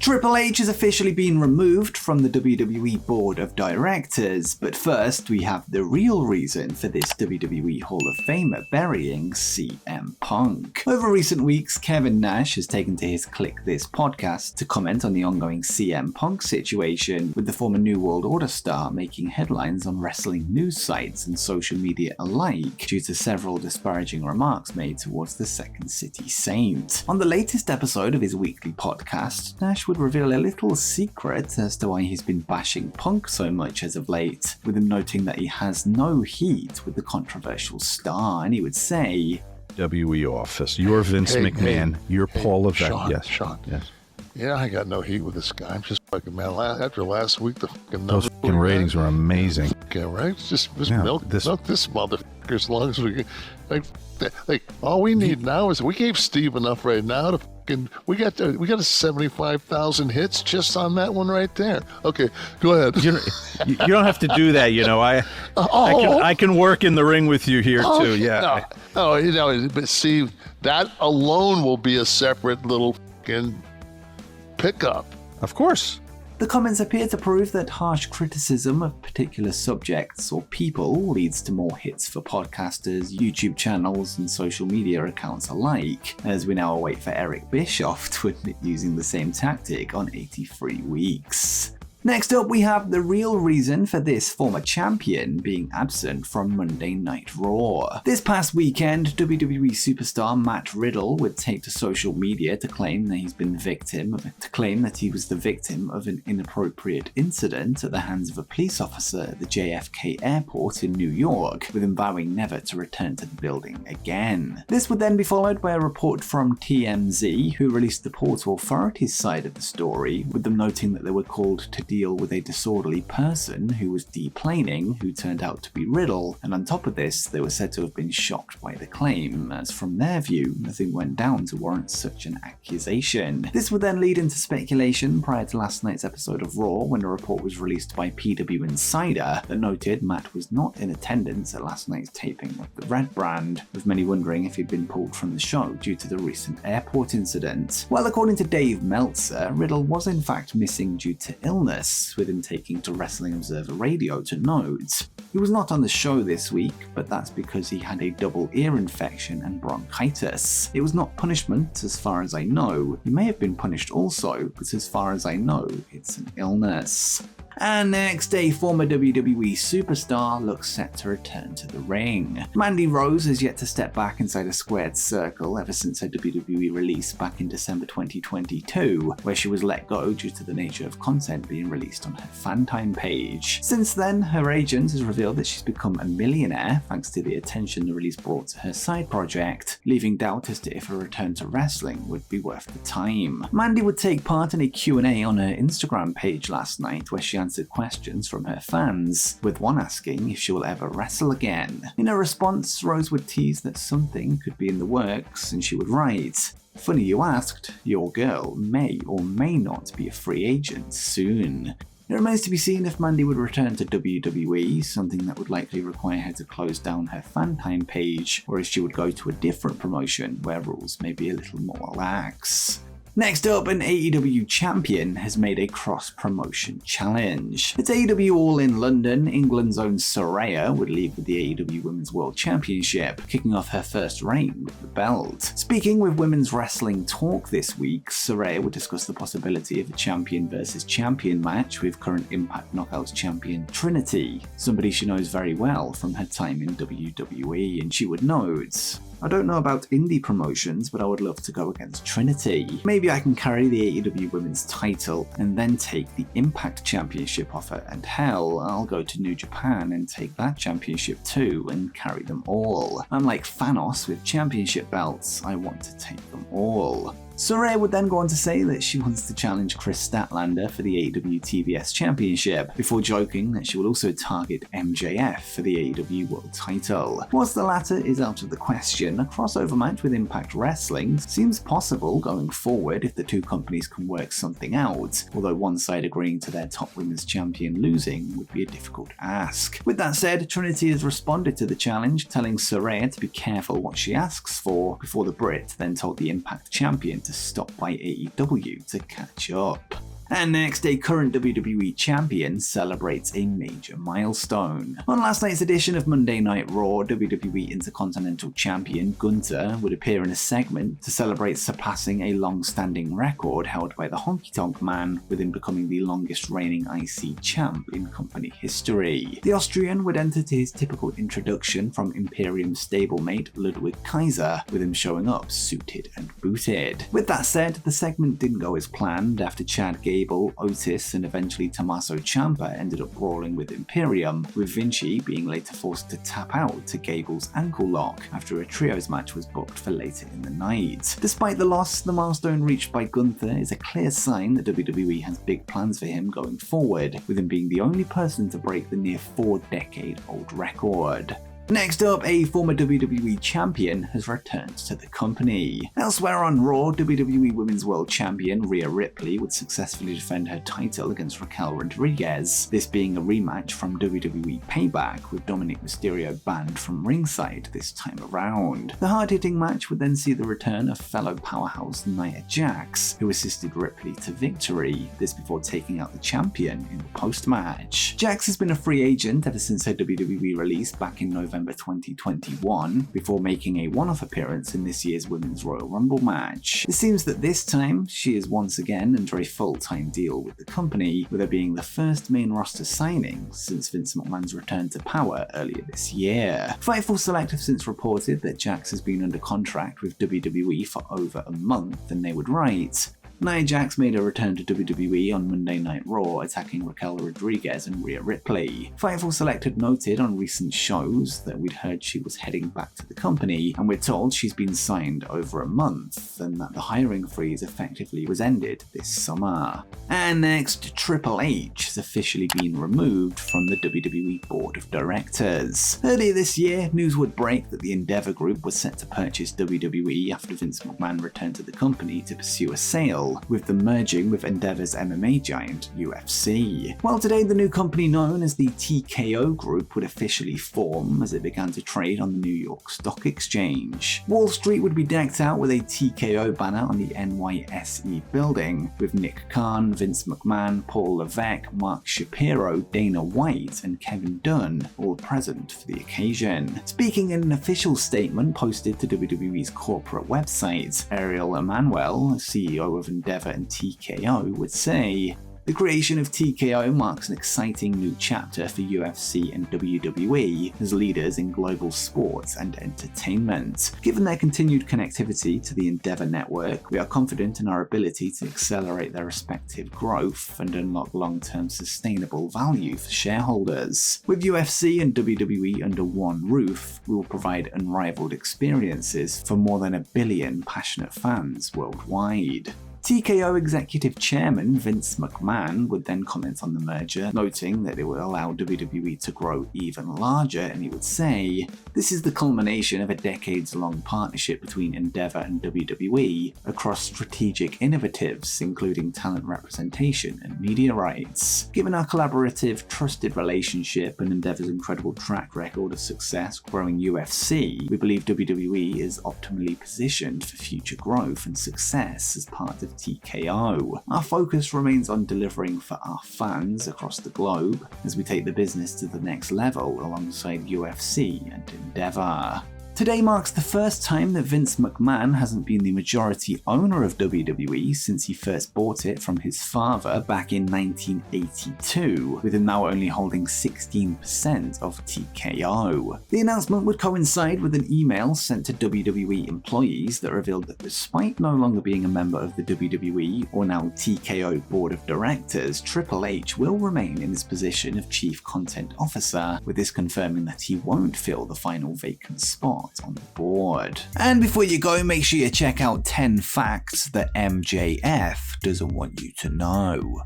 Triple H has officially been removed from the WWE Board of Directors, but first we have the real reason for this WWE Hall of Famer burying CM Punk. Over recent weeks, Kevin Nash has taken to his Click This podcast to comment on the ongoing CM Punk situation, with the former New World Order star making headlines on wrestling news sites and social media alike due to several disparaging remarks made towards the Second City Saint. On the latest episode of his weekly podcast, Nash would reveal a little secret as to why he's been bashing Punk so much as of late, with him noting that he has no heat with the controversial star, and he would say, WE office, you're Vince McMahon, you're Paul Levesque. Sean. Yes. Yeah, I got no heat with this guy. I'm just fucking man. After last week, the fucking those fucking ratings were amazing. Okay, right? Just milk this motherfucker as long as we can. Like all we need now is we gave Steve enough right now to fucking. We got a 75,000 hits just on that one right there. Okay, go ahead. You don't have to do that. I can work in the ring with you here too. Yeah. No, but see, that alone will be a separate little fucking pickup. Of course. The comments appear to prove that harsh criticism of particular subjects or people leads to more hits for podcasters, YouTube channels, and social media accounts alike, as we now await for Eric Bischoff to admit using the same tactic on 83 Weeks. Next up, we have the real reason for this former champion being absent from Monday Night Raw. This past weekend, WWE superstar Matt Riddle would take to social media to claim that he was the victim of an inappropriate incident at the hands of a police officer at the JFK airport in New York, with him vowing never to return to the building again. This would then be followed by a report from TMZ, who released the Port Authority's side of the story, with them noting that they were called to deal with a disorderly person who was deplaning, who turned out to be Riddle, and on top of this, they were said to have been shocked by the claim, as from their view, nothing went down to warrant such an accusation. This would then lead into speculation prior to last night's episode of Raw, when a report was released by PW Insider that noted Matt was not in attendance at last night's taping of the Red Brand, with many wondering if he'd been pulled from the show due to the recent airport incident. Well, according to Dave Meltzer, Riddle was in fact missing due to illness, with him taking to Wrestling Observer Radio to note. He was not on the show this week, but that's because he had a double ear infection and bronchitis. It was not punishment as far as I know. He may have been punished also, but as far as I know, it's an illness. And next, a former WWE superstar looks set to return to the ring. Mandy Rose has yet to step back inside a squared circle ever since her WWE release back in December 2022, where she was let go due to the nature of content being released on her Fantime page. Since then, her agent has revealed that she's become a millionaire thanks to the attention the release brought to her side project, leaving doubt as to if a return to wrestling would be worth the time. Mandy would take part in a Q&A on her Instagram page last night, where she answered questions from her fans, with one asking if she will ever wrestle again. In her response, Rose would tease that something could be in the works, and she would write, "Funny you asked, your girl may or may not be a free agent soon." It remains to be seen if Mandy would return to WWE, something that would likely require her to close down her Fantime page, or if she would go to a different promotion where rules may be a little more lax. Next up, an AEW champion has made a cross-promotion challenge. At AEW All in London, England's own Saraya would leave with the AEW Women's World Championship, kicking off her first reign with the belt. Speaking with Women's Wrestling Talk this week, Saraya would discuss the possibility of a champion versus champion match with current Impact Knockouts champion Trinity, somebody she knows very well from her time in WWE, and she would note, "I don't know about indie promotions, but I would love to go against Trinity. Maybe I can carry the AEW Women's title and then take the Impact Championship off her, and hell, I'll go to New Japan and take that championship too and carry them all. I'm like Thanos with championship belts, I want to take them all." Saraya would then go on to say that she wants to challenge Chris Statlander for the AEW TBS Championship, before joking that she will also target MJF for the AEW World title. Whilst the latter is out of the question, a crossover match with Impact Wrestling seems possible going forward if the two companies can work something out, although one side agreeing to their top women's champion losing would be a difficult ask. With that said, Trinity has responded to the challenge, telling Saraya to be careful what she asks for, before the Brit then told the Impact champion to stop by AEW to catch up. And next, a current WWE champion celebrates a major milestone. On last night's edition of Monday Night Raw, WWE Intercontinental Champion Gunther would appear in a segment to celebrate surpassing a long-standing record held by the Honky Tonk Man, with him becoming the longest reigning IC champ in company history. The Austrian would enter to his typical introduction from Imperium stablemate Ludwig Kaiser, with him showing up suited and booted. With that said, the segment didn't go as planned after Chad Gable, Otis, and eventually Tommaso Ciampa ended up brawling with Imperium, with Vinci being later forced to tap out to Gable's ankle lock after a trios match was booked for later in the night. Despite the loss, the milestone reached by Gunther is a clear sign that WWE has big plans for him going forward, with him being the only person to break the near 4-decade-old record. Next up, a former WWE champion has returned to the company. Elsewhere on Raw, WWE Women's World Champion Rhea Ripley would successfully defend her title against Raquel Rodriguez, this being a rematch from WWE Payback, with Dominic Mysterio banned from ringside this time around. The hard-hitting match would then see the return of fellow powerhouse Nia Jax, who assisted Ripley to victory, this before taking out the champion in the post-match. Jax has been a free agent ever since her WWE release back in November 2021, before making a one-off appearance in this year's Women's Royal Rumble match. It seems that this time, she is once again under a full-time deal with the company, with her being the first main roster signing since Vince McMahon's return to power earlier this year. Fightful Select have since reported that Jax has been under contract with WWE for over a month, and they would write, Nia Jax made a return to WWE on Monday Night Raw, attacking Raquel Rodriguez and Rhea Ripley. Fightful Select had noted on recent shows that we'd heard she was heading back to the company, and we're told she's been signed over a month, and that the hiring freeze effectively was ended this summer. And next, Triple H has officially been removed from the WWE Board of Directors. Earlier this year, news would break that the Endeavor Group was set to purchase WWE after Vince McMahon returned to the company to pursue a sale, with them merging with Endeavor's MMA giant, UFC. While today the new company known as the TKO Group would officially form as it began to trade on the New York Stock Exchange. Wall Street would be decked out with a TKO banner on the NYSE building, with Nick Khan, Vince McMahon, Paul Levesque, Mark Shapiro, Dana White, and Kevin Dunn all present for the occasion. Speaking in an official statement posted to WWE's corporate website, Ariel Emanuel, CEO of Endeavor and TKO, would say, The creation of TKO marks an exciting new chapter for UFC and WWE as leaders in global sports and entertainment. Given their continued connectivity to the Endeavor network, we are confident in our ability to accelerate their respective growth and unlock long-term sustainable value for shareholders. With UFC and WWE under one roof, we will provide unrivaled experiences for more than 1 billion passionate fans worldwide. TKO Executive Chairman Vince McMahon would then comment on the merger, noting that it would allow WWE to grow even larger, and he would say, "This is the culmination of a decades-long partnership between Endeavor and WWE across strategic innovatives, including talent representation and media rights. Given our collaborative, trusted relationship and Endeavor's incredible track record of success growing UFC, we believe WWE is optimally positioned for future growth and success as part of TKO. Our focus remains on delivering for our fans across the globe as we take the business to the next level alongside UFC and Endeavor." Today marks the first time that Vince McMahon hasn't been the majority owner of WWE since he first bought it from his father back in 1982, with him now only holding 16% of TKO. The announcement would coincide with an email sent to WWE employees that revealed that despite no longer being a member of the WWE or now TKO Board of Directors, Triple H will remain in his position of Chief Content Officer, with this confirming that he won't fill the final vacant spot on the board. And before you go, make sure you check out 10 facts that MJF doesn't want you to know.